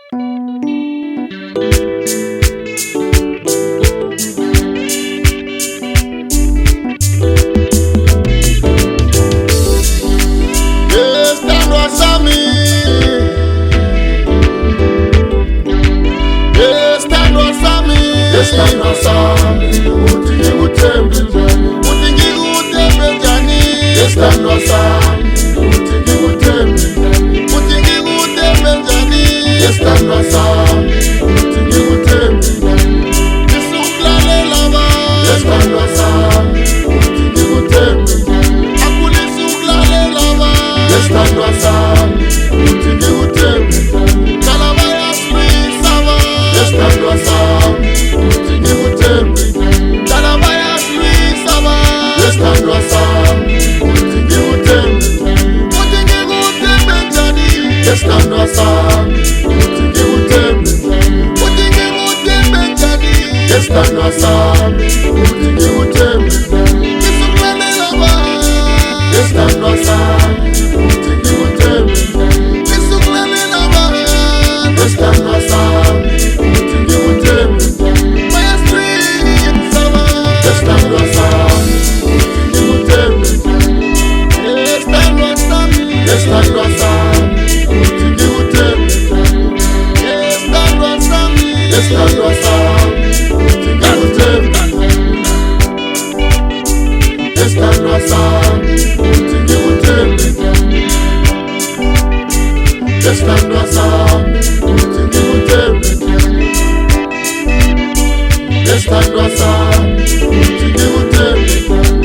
Yesithandwa sami uthi ngikuthembe njani, uthi ngikuthembe njani. Yesithandwa sami uthi ngikuthembe njani, uthi ngikuthembe njani. Yesithandwa sami uthi ngikuthembe njani, isukulalela abantu. Yesithandwa sami uthi ngikuthembe njani, akulisa ukulalela abantu. Yesithandwa sami uthi ngikuthembe njani, cala bayasilwisa abantu. Yesithandwa sami uthi ngikuthembe njani, cala bayasilwisa abantu. Yesithandwa sami uthi ngikuthembe njani, uthi ngikuthembe njani. Yesithandwa sami uthi ngikuthembe njani, uthi ngikuthembe njani. Yesithandwa sami uthi ngikuthembe njani, isukulalela abantu. Yesithandwa sami uthi ngikuthembe njani, isukulalela abantu. Yesithandwa sami uthi ngikuthembe njani, bayasilwisa abantu. Yesithandwa sami uthi ngikuthembe njani. Yesithandwa sami, yesithandwa sami uthi ngikuthembe njani. Yesithandwa sami, yesithandwa sami uthi ngikuthembe njani. Yesithandwa sami uthi ngikuthembe njani. Yesithandwa sami uthi ngikuthembe njani. Yesithandwa sami uthi ngikuthembe njani.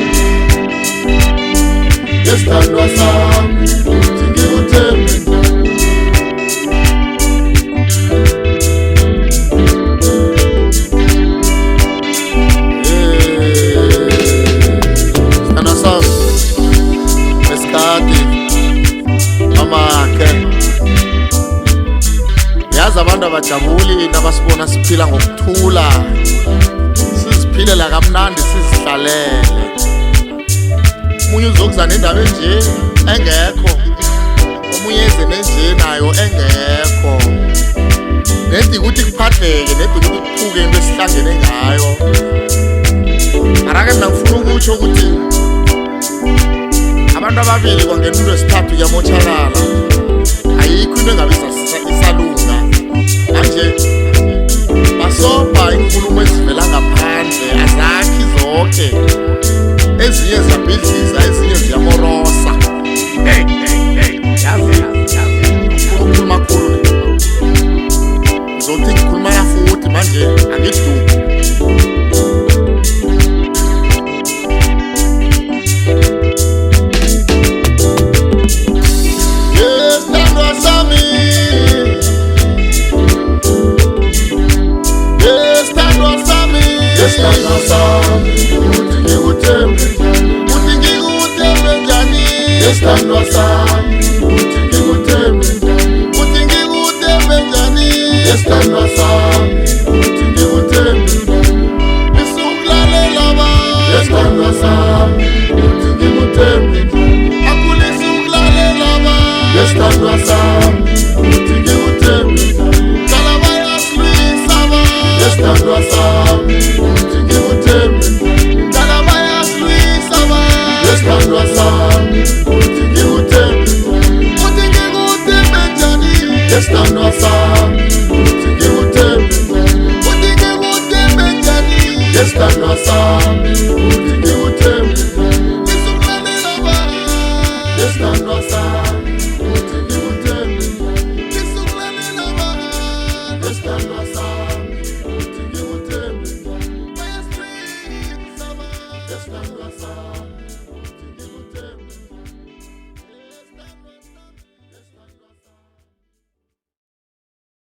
Yesithandwa sami uthi ngikuthembe njani. Sithandwa sami ngesikhathi amakhe, yazi abantu abajabuli nabasibona siphila ngokuthula, siziphilela kamnandi, sizihlalele. Omunye uzokuza nendaba enje engekho, omunye eze nenje nayo engekho. Nedi ukuthi kuphadleke, nedi ukuthi kuphuke into esihlangene ngayo. Arake mina ngifuna ukutsho ukuthi abantu ababili kwangena umuntu wesithathu kuyamotshakala, ayikho into engabiza isalunga. Manje basobha inkulumo ezivela ngaphandle, azakhi zonke. Ezinye ziyabhidliza, ezinye ziyamorosa. Yazi ukukhuluma khulu, ngizothi ngikhuluma futhi manje angidubi. Yesithandwa sami, yesithandwa sami, yesithandwa sami uthi ngikuthembe njani, uthi ngikuthembe njani. Yesithandwa sami uthi ngikuthembe njani, uthi ngikuthembe njani. Yesithandwa sami uthi ngikuthembe njani, isukulalela abantu. Yesithandwa sami uthi ngikuthembe njani, akulisa ukulalela abantu. Yesithandwa sami uthi ngikuthembe njani, cala bayasilwisa abantu. Yesithandwa sami uthi ngikuthembe njani, cala bayasilwisa abantu. Yesithandwa sami uthi ngikuthembe njani, uthi ngikuthembe njani. Yesithandwa sami uthi ngikuthembe njani, uthi ngikuthembe njani. Yesithandwa sami